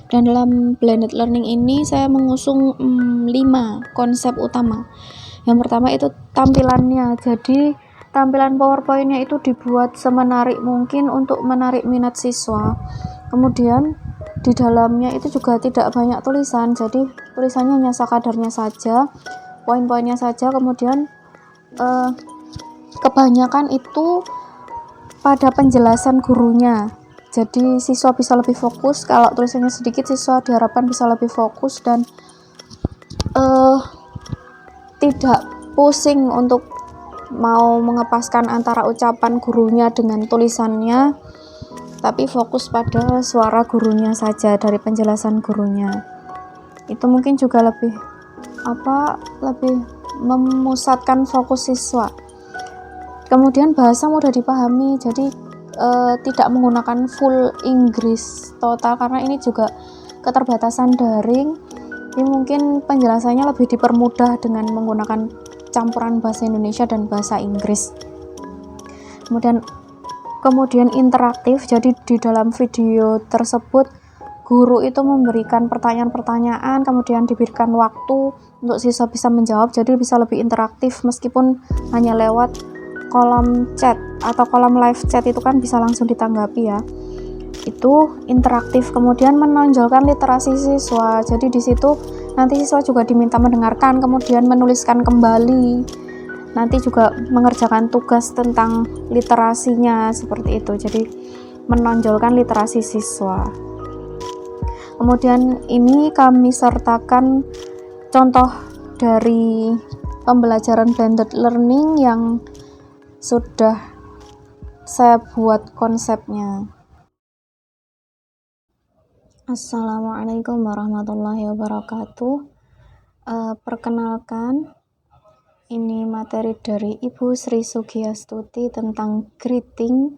Dan dalam blended learning ini saya mengusung 5 konsep utama. Yang pertama itu tampilannya. Jadi tampilan PowerPoint-nya itu dibuat semenarik mungkin untuk menarik minat siswa. Kemudian di dalamnya itu juga tidak banyak tulisan, jadi tulisannya hanya sekadarnya saja, poin-poinnya saja. Kemudian kebanyakan itu pada penjelasan gurunya, jadi siswa bisa lebih fokus. Kalau tulisannya sedikit, siswa diharapkan bisa lebih fokus dan tidak pusing untuk mau mengepaskan antara ucapan gurunya dengan tulisannya, tapi fokus pada suara gurunya saja dari penjelasan gurunya. Itu mungkin juga lebih memusatkan fokus siswa. Kemudian bahasa mudah dipahami, jadi tidak menggunakan full Inggris total karena ini juga keterbatasan daring. Ini mungkin penjelasannya lebih dipermudah dengan menggunakan campuran bahasa Indonesia dan bahasa Inggris. Kemudian interaktif, jadi di dalam video tersebut guru itu memberikan pertanyaan-pertanyaan, kemudian diberikan waktu untuk siswa bisa menjawab, jadi bisa lebih interaktif meskipun hanya lewat kolom chat atau kolom live chat, itu kan bisa langsung ditanggapi ya. Itu interaktif. Kemudian menonjolkan literasi siswa, jadi di situ nanti siswa juga diminta mendengarkan, kemudian menuliskan kembali, nanti juga mengerjakan tugas tentang literasinya, seperti itu. Jadi menonjolkan literasi siswa. Kemudian ini kami sertakan contoh dari pembelajaran blended learning yang sudah saya buat konsepnya. Assalamualaikum warahmatullahi wabarakatuh. Perkenalkan, ini materi dari Ibu Sri Sugiastuti tentang greeting.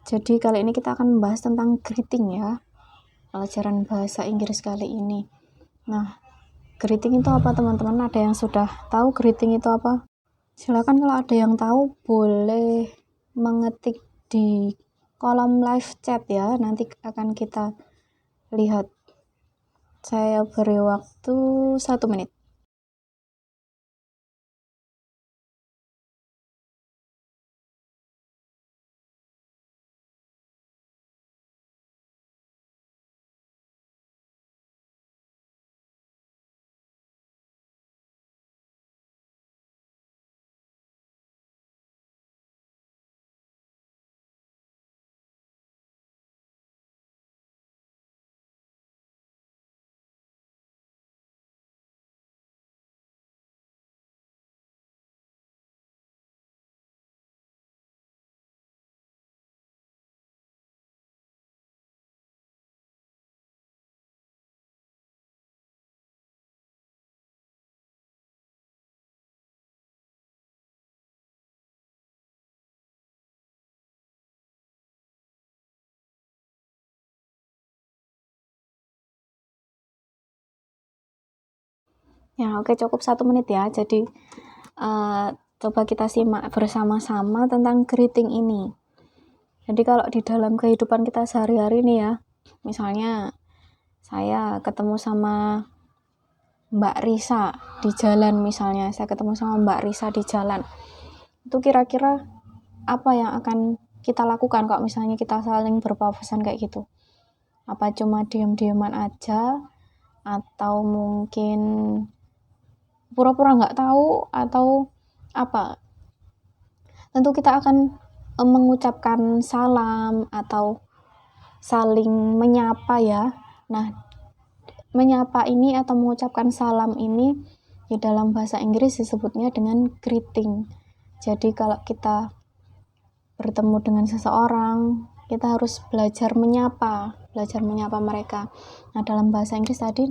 Jadi kali ini kita akan membahas tentang greeting ya, pelajaran bahasa Inggris kali ini. Nah, greeting itu apa teman-teman? Ada yang sudah tahu greeting itu apa? Silakan kalau ada yang tahu boleh mengetik di kolom live chat ya, nanti akan kita lihat. Saya beri waktu 1 menit. Ya, oke, cukup 1 menit ya. Jadi coba kita simak bersama-sama tentang greeting ini. Jadi kalau di dalam kehidupan kita sehari-hari nih ya, misalnya saya ketemu sama Mbak Risa di jalan, misalnya saya ketemu sama Mbak Risa di jalan, itu kira-kira apa yang akan kita lakukan kalau misalnya kita saling berpapasan kayak gitu? Apa cuma diam-diaman aja, atau mungkin pura-pura nggak tahu, atau apa? Tentu kita akan mengucapkan salam atau saling menyapa ya. Nah, menyapa ini atau mengucapkan salam ini di dalam bahasa Inggris disebutnya dengan greeting. Jadi kalau kita bertemu dengan seseorang, kita harus belajar menyapa mereka. Nah, dalam bahasa Inggris tadi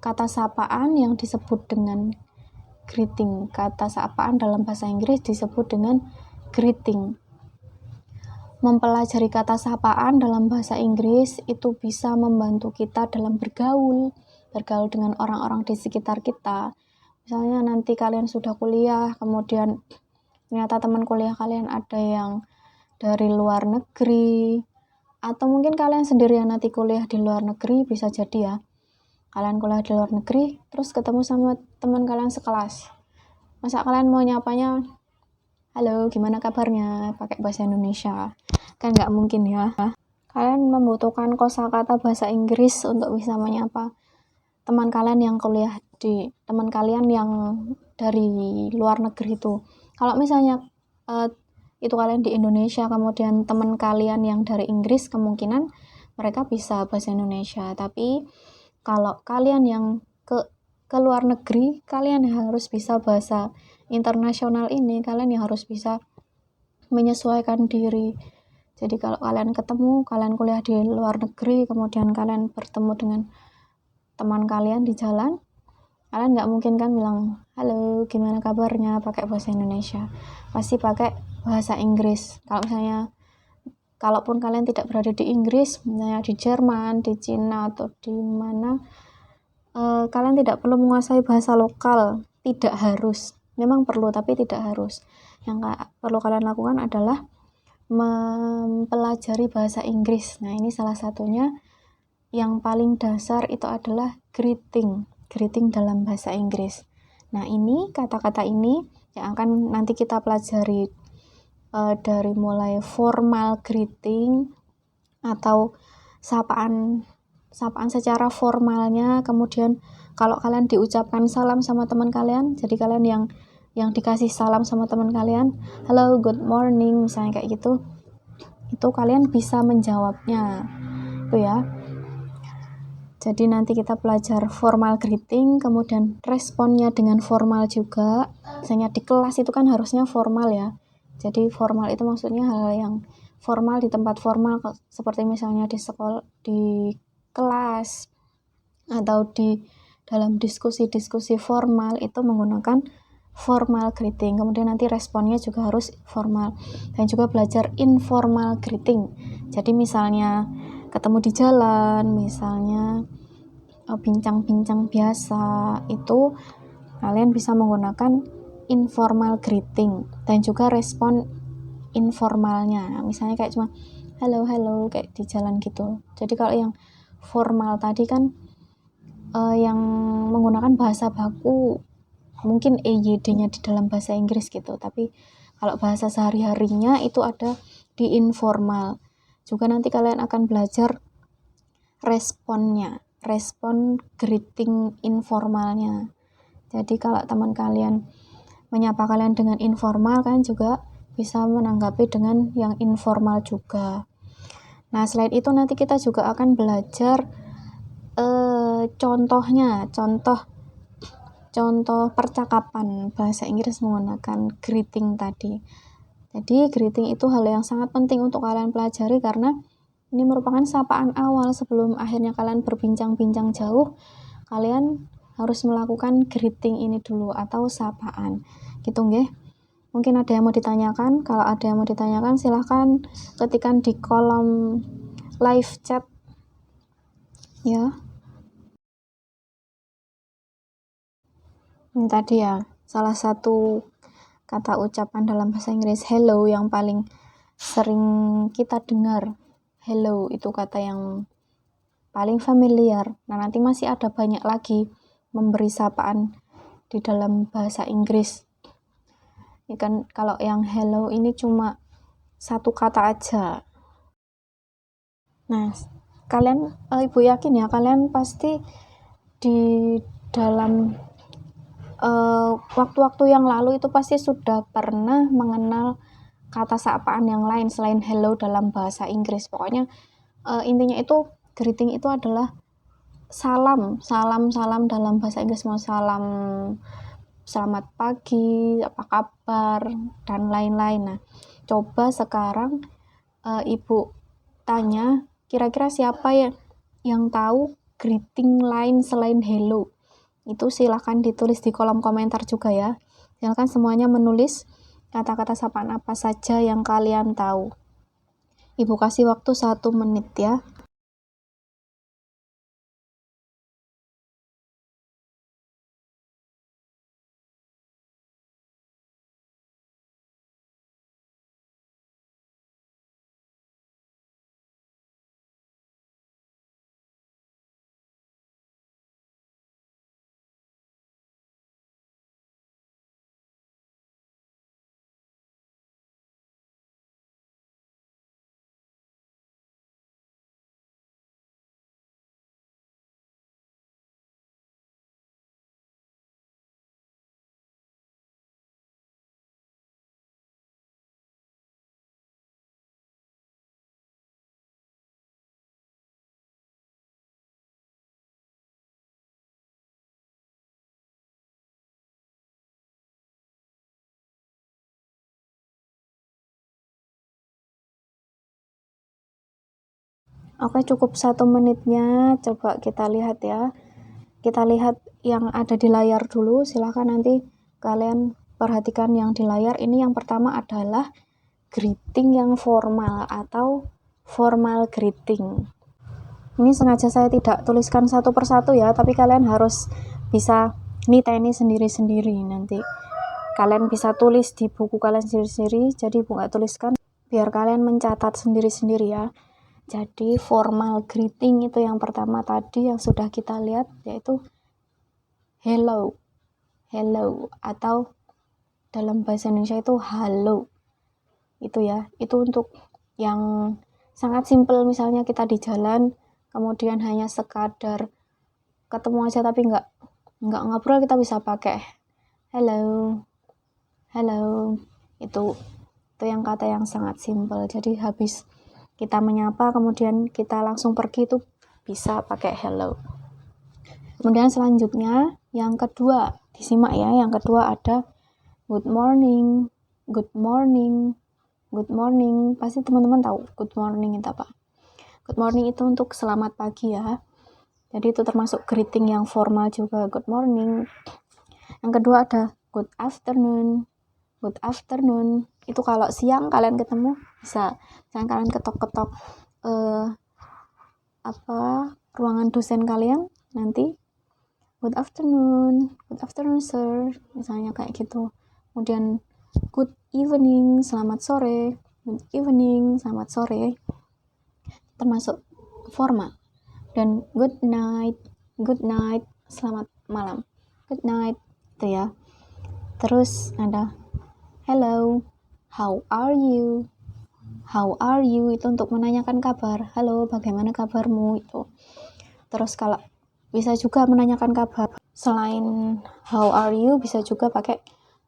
kata sapaan yang disebut dengan greeting. Kata sapaan dalam bahasa Inggris disebut dengan greeting. Mempelajari kata sapaan dalam bahasa Inggris itu bisa membantu kita dalam bergaul dengan orang-orang di sekitar kita. Misalnya nanti kalian sudah kuliah, kemudian ternyata teman kuliah kalian ada yang dari luar negeri, Atau mungkin kalian sendirian nanti kuliah di luar negeri, bisa jadi ya. Kalian kuliah di luar negeri, terus ketemu sama teman kalian sekelas. Masa kalian mau nyapanya, halo, gimana kabarnya? Pakai bahasa Indonesia. Kan nggak mungkin ya. Kalian membutuhkan kosakata bahasa Inggris untuk bisa menyapa teman kalian yang kuliah teman kalian yang dari luar negeri itu. Kalau misalnya itu kalian di Indonesia, kemudian teman kalian yang dari Inggris, kemungkinan mereka bisa bahasa Indonesia. Tapi kalau kalian yang ke luar negeri, kalian harus bisa bahasa internasional ini, kalian yang harus bisa menyesuaikan diri. Jadi kalau kalian kuliah di luar negeri, kemudian kalian bertemu dengan teman kalian di jalan, kalian nggak mungkin kan bilang, halo, gimana kabarnya, pakai bahasa Indonesia. Pasti pakai bahasa Inggris. Kalau misalnya, kalaupun kalian tidak berada di Inggris, misalnya di Jerman, di Cina, atau di mana, kalian tidak perlu menguasai bahasa lokal. Tidak harus. Memang perlu, tapi tidak harus. Yang perlu kalian lakukan adalah mempelajari bahasa Inggris. Nah, ini salah satunya yang paling dasar itu adalah greeting dalam bahasa Inggris. Nah, ini kata-kata ini yang akan nanti kita pelajari dari mulai formal greeting atau sapaan secara formalnya, kemudian kalau kalian diucapkan salam sama teman kalian, jadi kalian yang dikasih salam sama teman kalian, hello, good morning, misalnya kayak gitu, itu kalian bisa menjawabnya, itu ya. Jadi nanti kita belajar formal greeting, kemudian responnya dengan formal juga. Misalnya di kelas itu kan harusnya formal ya. Jadi formal itu maksudnya hal yang formal di tempat formal, seperti misalnya di sekolah, di kelas, atau di dalam diskusi-diskusi formal itu menggunakan formal greeting. Kemudian nanti responnya juga harus formal. Dan juga belajar informal greeting. Jadi misalnya ketemu di jalan, misalnya bincang-bincang biasa, itu kalian bisa menggunakan informal greeting dan juga respon informalnya. Misalnya kayak cuma halo kayak di jalan gitu. Jadi kalau yang formal tadi kan yang menggunakan bahasa baku mungkin EYD-nya di dalam bahasa Inggris gitu, tapi kalau bahasa sehari-harinya itu ada di informal. Juga nanti kalian akan belajar respon greeting informalnya. Jadi kalau teman kalian menyapa kalian dengan informal, kan juga bisa menanggapi dengan yang informal juga. Nah, selain itu nanti kita juga akan belajar contoh percakapan bahasa Inggris menggunakan greeting tadi. Jadi greeting itu hal yang sangat penting untuk kalian pelajari karena ini merupakan sapaan awal sebelum akhirnya kalian berbincang-bincang jauh. Kalian harus melakukan greeting ini dulu atau sapaan. Gitu nggih. Mungkin ada yang mau ditanyakan. Kalau ada yang mau ditanyakan silahkan ketikkan di kolom live chat ya. Ini tadi ya, salah satu kata ucapan dalam bahasa Inggris hello yang paling sering kita dengar. Hello itu kata yang paling familiar. Nah, nanti masih ada banyak lagi memberi sapaan di dalam bahasa Inggris. Ini kan kalau yang hello ini cuma satu kata aja. Nah, kalian ibu yakin ya, kalian pasti di dalam waktu-waktu yang lalu itu pasti sudah pernah mengenal kata sapaan yang lain selain hello dalam bahasa Inggris. Pokoknya intinya itu greeting itu adalah salam dalam bahasa Inggris, mau salam selamat pagi, apa kabar, dan lain-lain. Nah, coba sekarang ibu tanya, kira-kira siapa yang tahu greeting lain selain hello? Itu silahkan ditulis di kolom komentar juga ya. Silahkan semuanya menulis kata-kata sapaan apa saja yang kalian tahu. Ibu kasih waktu 1 menit ya. Oke, cukup 1 menitnya. Coba kita lihat ya. Kita lihat yang ada di layar dulu. Silahkan nanti kalian perhatikan yang di layar. Ini yang pertama adalah greeting yang formal atau formal greeting. Ini sengaja saya tidak tuliskan satu persatu ya, tapi kalian harus bisa niteni sendiri-sendiri. Nanti kalian bisa tulis di buku kalian sendiri-sendiri, jadi ibu nggak tuliskan biar kalian mencatat sendiri-sendiri ya. Jadi formal greeting itu yang pertama tadi yang sudah kita lihat, yaitu hello, hello, atau dalam bahasa Indonesia itu halo. Itu ya, itu untuk yang sangat simple. Misalnya kita di jalan, kemudian hanya sekadar ketemu aja tapi nggak ngobrol, kita bisa pakai hello, hello. Itu yang kata yang sangat simple. Jadi habis kita menyapa kemudian kita langsung pergi itu bisa pakai hello. Kemudian selanjutnya yang kedua, disimak ya, yang kedua ada good morning, good morning, good morning. Pasti teman-teman tahu good morning itu apa. Good morning itu untuk selamat pagi ya. Jadi itu termasuk greeting yang formal juga, good morning. Yang kedua ada good afternoon, good afternoon. Itu kalau siang kalian ketemu bisa, misalnya kalian ketok-ketok ruangan dosen kalian, nanti good afternoon sir, misalnya kayak gitu. Kemudian good evening, selamat sore, good evening, selamat sore, termasuk formal. Dan good night, selamat malam, good night, itu ya. Terus ada hello, how are you, itu untuk menanyakan kabar, halo bagaimana kabarmu itu. Terus kalau bisa juga menanyakan kabar selain how are you, bisa juga pakai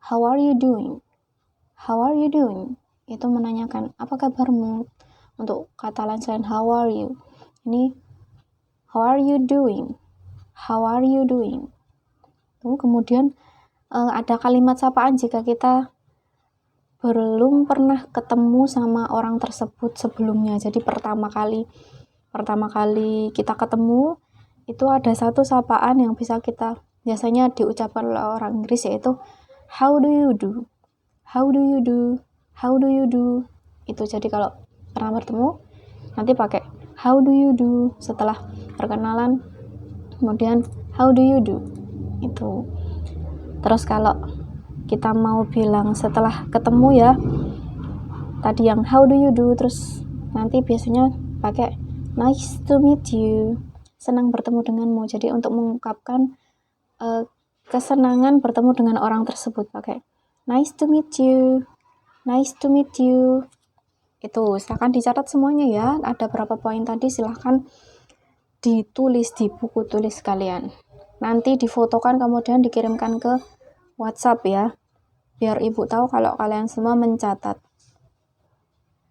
how are you doing, itu menanyakan apa kabarmu. Untuk kata lain selain how are you, ini how are you doing. Kemudian ada kalimat sapaan jika kita belum pernah ketemu sama orang tersebut sebelumnya. Jadi pertama kali kita ketemu itu ada satu sapaan yang bisa kita biasanya diucapkan oleh orang Inggris, yaitu how do you do. Itu jadi kalau pernah bertemu nanti pakai how do you do setelah perkenalan, kemudian how do you do itu. Terus kalau kita mau bilang setelah ketemu ya, tadi yang how do you do, terus nanti biasanya pakai nice to meet you, senang bertemu denganmu. Jadi untuk mengungkapkan kesenangan bertemu dengan orang tersebut pakai nice to meet you. Itu silahkan dicatat semuanya ya. Ada berapa poin tadi, silahkan ditulis di buku tulis kalian. Nanti difotokan kemudian dikirimkan ke WhatsApp ya, biar ibu tahu kalau kalian semua mencatat.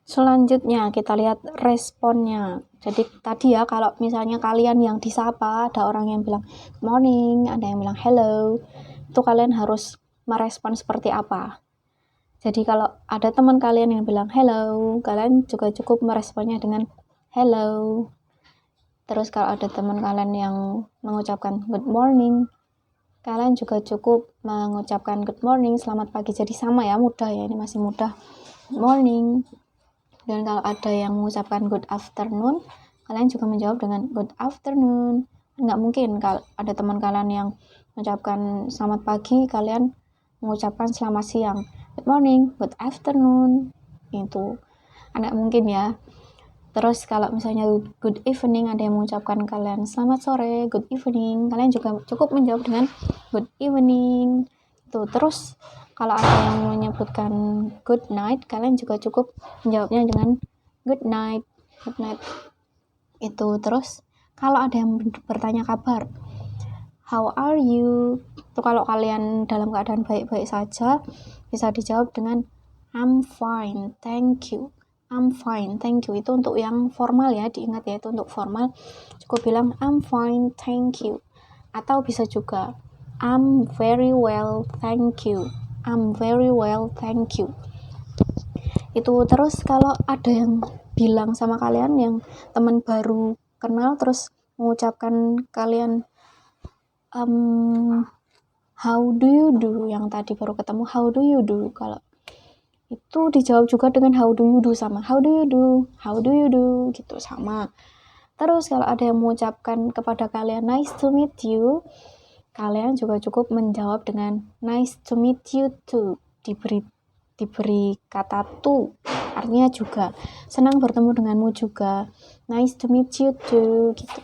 Selanjutnya kita lihat responnya. Jadi tadi ya, kalau misalnya kalian yang disapa, ada orang yang bilang good morning, ada yang bilang hello, itu kalian harus merespon seperti apa. Jadi kalau ada teman kalian yang bilang hello, kalian juga cukup meresponnya dengan hello. Terus kalau ada teman kalian yang mengucapkan good morning, kalian juga cukup mengucapkan good morning, selamat pagi. Jadi sama ya, mudah ya, ini masih mudah, good morning. Dan kalau ada yang mengucapkan good afternoon, kalian juga menjawab dengan good afternoon. Nggak mungkin kalau ada teman kalian yang mengucapkan selamat pagi, kalian mengucapkan selamat siang, good morning, good afternoon. Itu nggak mungkin ya. Terus kalau misalnya good evening, ada yang mengucapkan kalian selamat sore, good evening, kalian juga cukup menjawab dengan good evening. Itu. Terus kalau ada yang menyebutkan good night, kalian juga cukup menjawabnya dengan good night. Itu. Terus kalau ada yang bertanya kabar, how are you? Itu kalau kalian dalam keadaan baik-baik saja, bisa dijawab dengan I'm fine, thank you. Itu untuk yang formal ya, diingat ya, itu untuk formal. Cukup bilang I'm fine, thank you. Atau bisa juga I'm very well, thank you. Itu. Terus kalau ada yang bilang sama kalian yang teman baru kenal terus mengucapkan kalian how do you do, yang tadi baru ketemu how do you do, kalau itu dijawab juga dengan how do you do, sama how do you do, how do you do gitu sama. Terus kalau ada yang mengucapkan kepada kalian nice to meet you, kalian juga cukup menjawab dengan nice to meet you too, diberi kata to, artinya juga senang bertemu denganmu juga, nice to meet you too gitu.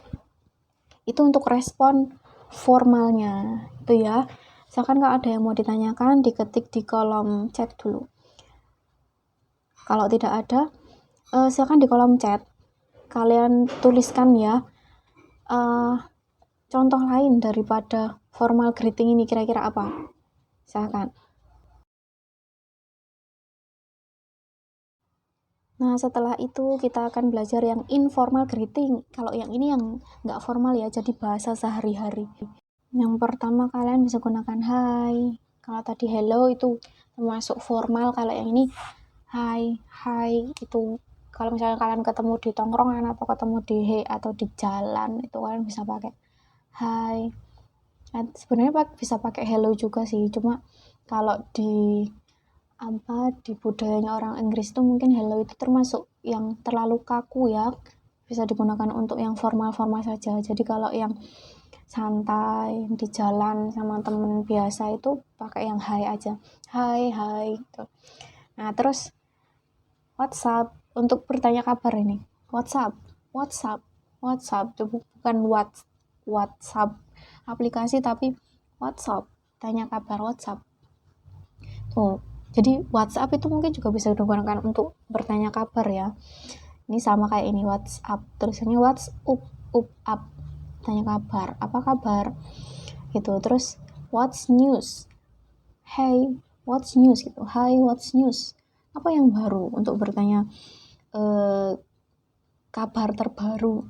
Itu untuk respon formalnya itu ya. Misalkan kalau ada yang mau ditanyakan, diketik di kolom chat dulu. Kalau tidak ada, silakan di kolom chat kalian tuliskan ya contoh lain daripada formal greeting ini, kira-kira apa? Silakan. Nah, setelah itu kita akan belajar yang informal greeting. Kalau yang ini yang nggak formal ya, jadi bahasa sehari-hari. Yang pertama kalian bisa gunakan hi. Kalau tadi hello itu termasuk formal. Kalau yang ini hi itu kalau misalnya kalian ketemu di tongkrongan atau ketemu di atau di jalan, itu kalian bisa pakai hi. Sebenarnya bisa pakai hello juga sih, cuma kalau di budayanya orang Inggris itu mungkin hello itu termasuk yang terlalu kaku ya, bisa digunakan untuk yang formal-formal saja. Jadi kalau yang santai di jalan sama temen biasa itu pakai yang hi aja, hi gitu. Nah terus WhatsApp untuk bertanya kabar ini, WhatsApp itu bukan WhatsApp aplikasi, tapi WhatsApp, tanya kabar WhatsApp. Jadi WhatsApp itu mungkin juga bisa digunakan untuk bertanya kabar ya. Ini sama kayak ini WhatsApp, tulisannya WhatsApp, tanya kabar, apa kabar gitu. Terus what's news, hey what's news gitu, hi what's news, apa yang baru, untuk bertanya kabar terbaru.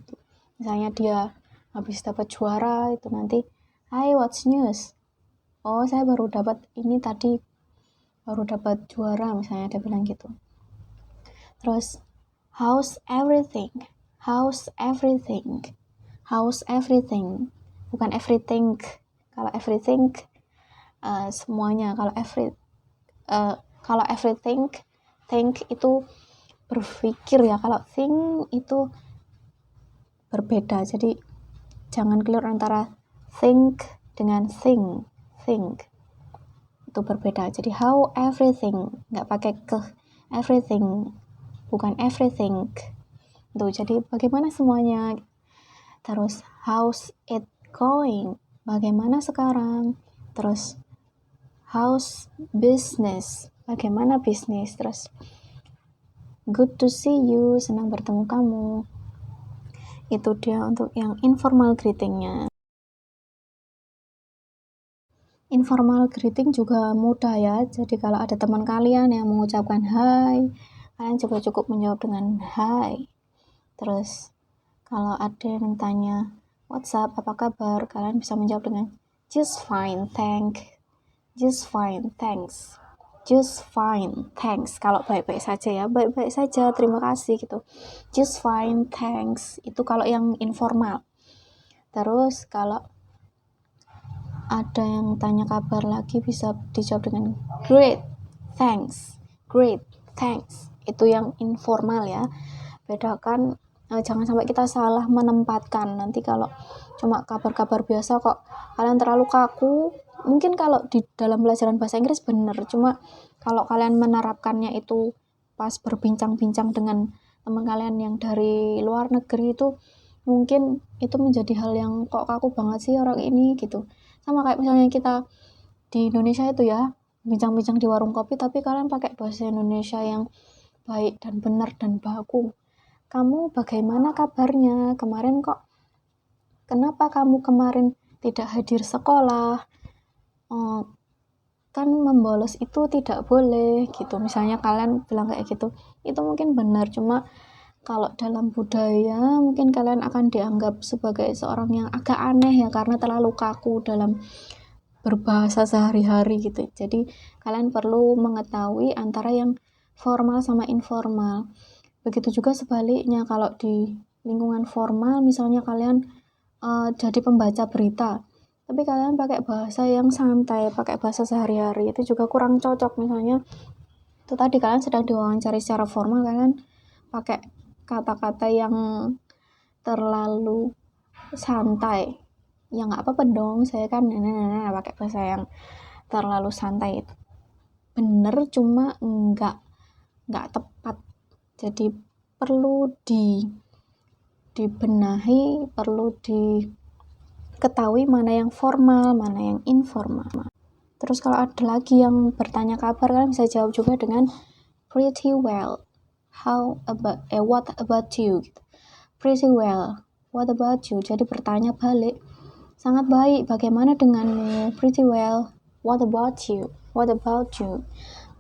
Misalnya dia habis dapat juara, itu nanti hi what's news, oh saya baru dapat ini tadi, baru dapat juara, misalnya dia bilang gitu. Terus how's everything, bukan everything. Kalau everything semuanya, kalau everything think itu berpikir ya, kalau think itu berbeda, jadi jangan keliru antara think dengan think itu berbeda. Jadi how everything, nggak pakai ke, everything bukan everything tuh. Jadi bagaimana semuanya. Terus how's it going, bagaimana sekarang. Terus how's business, bagaimana bisnis. Terus good to see you, senang bertemu kamu. Itu dia untuk yang informal greetingnya. Informal greeting juga mudah ya, jadi kalau ada teman kalian yang mengucapkan hi, kalian juga cukup menjawab dengan hi. Terus kalau ada yang tanya what's up, apa kabar, kalian bisa menjawab dengan just fine thanks, kalau baik-baik saja ya, baik-baik saja, terima kasih gitu, just fine thanks, itu kalau yang informal. Terus kalau ada yang tanya kabar lagi bisa dijawab dengan great thanks, itu yang informal ya. Bedakan, jangan sampai kita salah menempatkan. Nanti kalau cuma kabar-kabar biasa kok kalian terlalu kaku, mungkin kalau di dalam pelajaran bahasa Inggris bener, cuma kalau kalian menerapkannya itu pas berbincang-bincang dengan teman kalian yang dari luar negeri, itu mungkin itu menjadi hal yang kok kaku banget sih orang ini gitu. Sama kayak misalnya kita di Indonesia itu ya, bincang-bincang di warung kopi tapi kalian pakai bahasa Indonesia yang baik dan benar dan baku. Kamu bagaimana kabarnya? Kenapa kamu kemarin tidak hadir sekolah? Kan membolos itu tidak boleh gitu. Misalnya kalian bilang kayak gitu, itu mungkin benar, cuma kalau dalam budaya mungkin kalian akan dianggap sebagai seorang yang agak aneh ya, karena terlalu kaku dalam berbahasa sehari-hari gitu. Jadi kalian perlu mengetahui antara yang formal sama informal. Begitu juga sebaliknya, kalau di lingkungan formal misalnya kalian jadi pembaca berita, tapi kalian pakai bahasa yang santai, pakai bahasa sehari-hari, itu juga kurang cocok. Misalnya itu tadi kalian sedang diwawancari secara formal, kalian pakai kata-kata yang terlalu santai, ya nggak apa-apa dong, saya kan pakai bahasa yang terlalu santai itu bener, cuma nggak tepat. Jadi perlu dibenahi, perlu diketahui mana yang formal, mana yang informal. Terus kalau ada lagi yang bertanya kabar, kalian bisa jawab juga dengan pretty well. What about you? Pretty well. What about you? Jadi bertanya balik, sangat baik, bagaimana denganmu? Pretty well. What about you? What about you?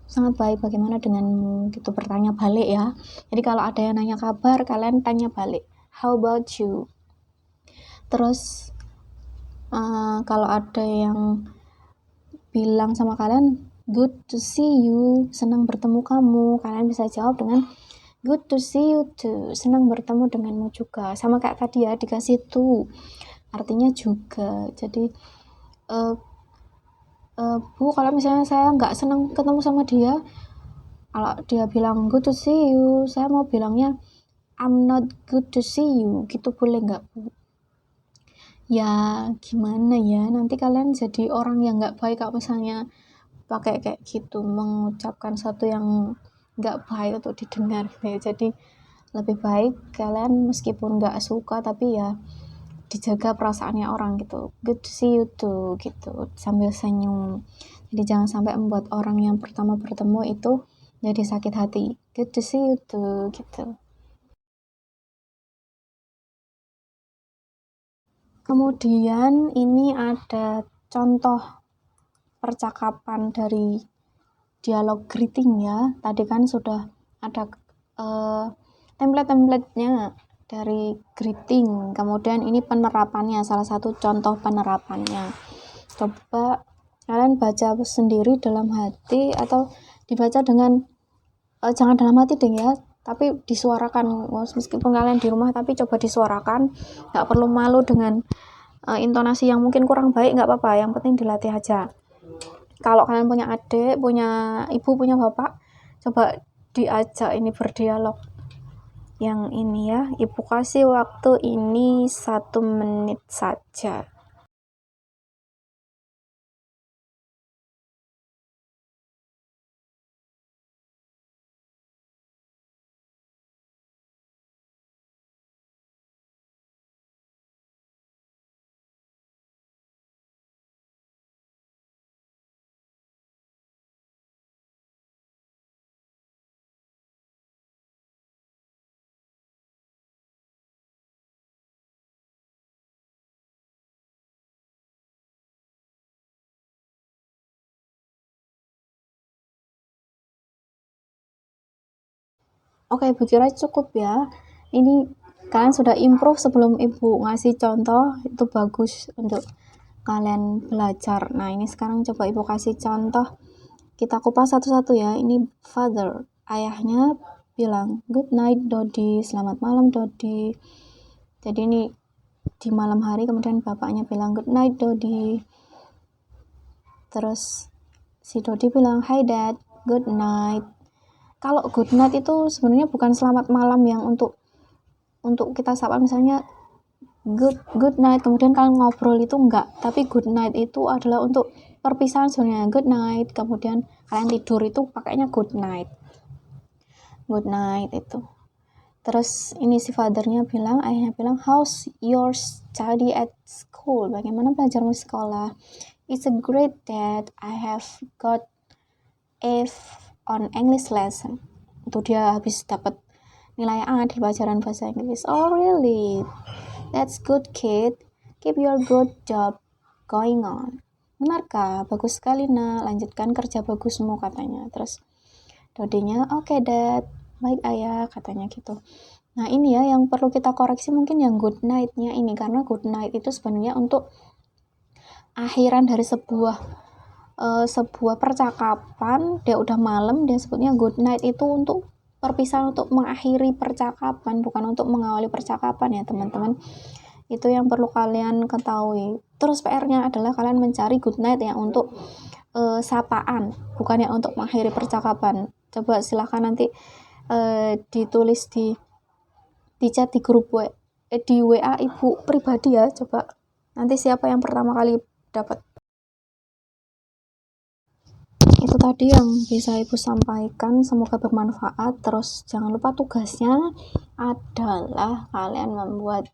Sangat baik, bagaimana denganmu? Gitu, bertanya balik ya. Jadi kalau ada yang nanya kabar, kalian tanya balik, how about you? Terus kalau ada yang bilang sama kalian, good to see you, senang bertemu kamu, kalian bisa jawab dengan good to see you too, senang bertemu denganmu juga. Sama kayak tadi ya, dikasih to, artinya juga. Jadi Bu, kalau misalnya saya nggak senang ketemu sama dia, kalau dia bilang good to see you, saya mau bilangnya I'm not good to see you, gitu boleh nggak Bu? Ya gimana ya, nanti kalian jadi orang yang nggak baik kalau misalnya pakai kayak gitu, mengucapkan sesuatu yang nggak baik untuk didengar gitu ya. Jadi lebih baik kalian meskipun nggak suka, tapi ya dijaga perasaannya orang gitu, good to see you too gitu, sambil senyum. Jadi jangan sampai membuat orang yang pertama bertemu itu jadi sakit hati, good to see you too gitu. Kemudian ini ada contoh percakapan dari dialog greeting ya. Tadi kan sudah ada template-templatenya dari greeting. Kemudian ini penerapannya, salah satu contoh penerapannya. Coba kalian baca sendiri dalam hati, atau dibaca dengan jangan dalam hati deh ya, tapi disuarakan. Meskipun kalian di rumah, tapi coba disuarakan, nggak perlu malu dengan intonasi yang mungkin kurang baik, nggak apa-apa, yang penting dilatih aja. Kalau kalian punya adik, punya ibu, punya bapak, coba diajak ini berdialog yang ini ya, ibu kasih waktu ini 1 menit saja. Oke, Bu kira cukup ya. Ini kalian sudah improve sebelum ibu ngasih contoh, itu bagus untuk kalian belajar. Nah, ini sekarang coba ibu kasih contoh, kita kupas satu-satu ya. Ini father, ayahnya bilang good night Dodi, selamat malam Dodi. Jadi ini di malam hari, kemudian bapaknya bilang good night Dodi. Terus si Dodi bilang hi dad, good night. Kalau good night itu sebenarnya bukan selamat malam yang untuk kita sapa, misalnya good night kemudian kalian ngobrol, itu enggak. Tapi good night itu adalah untuk perpisahan sebenarnya, good night kemudian kalian tidur, itu pakainya good night itu. Terus ini si fathernya bilang, ayahnya bilang, how's your study at school, bagaimana belajarmu di sekolah? It's a great dad, I have got F on English lesson. Itu dia habis dapat nilai A di pelajaran bahasa Inggris. Oh really? That's good kid. Keep your good job going on. Benarkah? Bagus sekali nak. Lanjutkan kerja bagusmu, katanya. Terus Dodinya, okay dad. Baik ayah, katanya gitu. Nah ini ya yang perlu kita koreksi, mungkin yang good night-nya ini, karena good night itu sebenarnya untuk akhiran dari sebuah percakapan. Dia udah malam, dia sebutnya good night itu untuk perpisahan untuk mengakhiri percakapan, bukan untuk mengawali percakapan ya teman-teman. Itu yang perlu kalian ketahui. Terus PR-nya adalah kalian mencari good night ya untuk sapaan, bukan ya untuk mengakhiri percakapan. Coba silahkan nanti ditulis di chat di grup di WA ibu pribadi ya, coba nanti siapa yang pertama kali dapat. Itu tadi yang bisa ibu sampaikan, semoga bermanfaat. Terus jangan lupa tugasnya adalah kalian membuat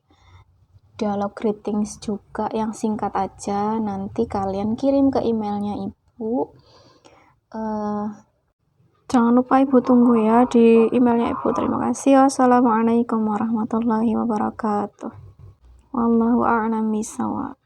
dialog greetings juga yang singkat aja, nanti kalian kirim ke emailnya ibu. Jangan lupa ibu tunggu ya di emailnya ibu. Terima kasih. Wassalamualaikum warahmatullahi wabarakatuh. Wallahu a'lam bishawab.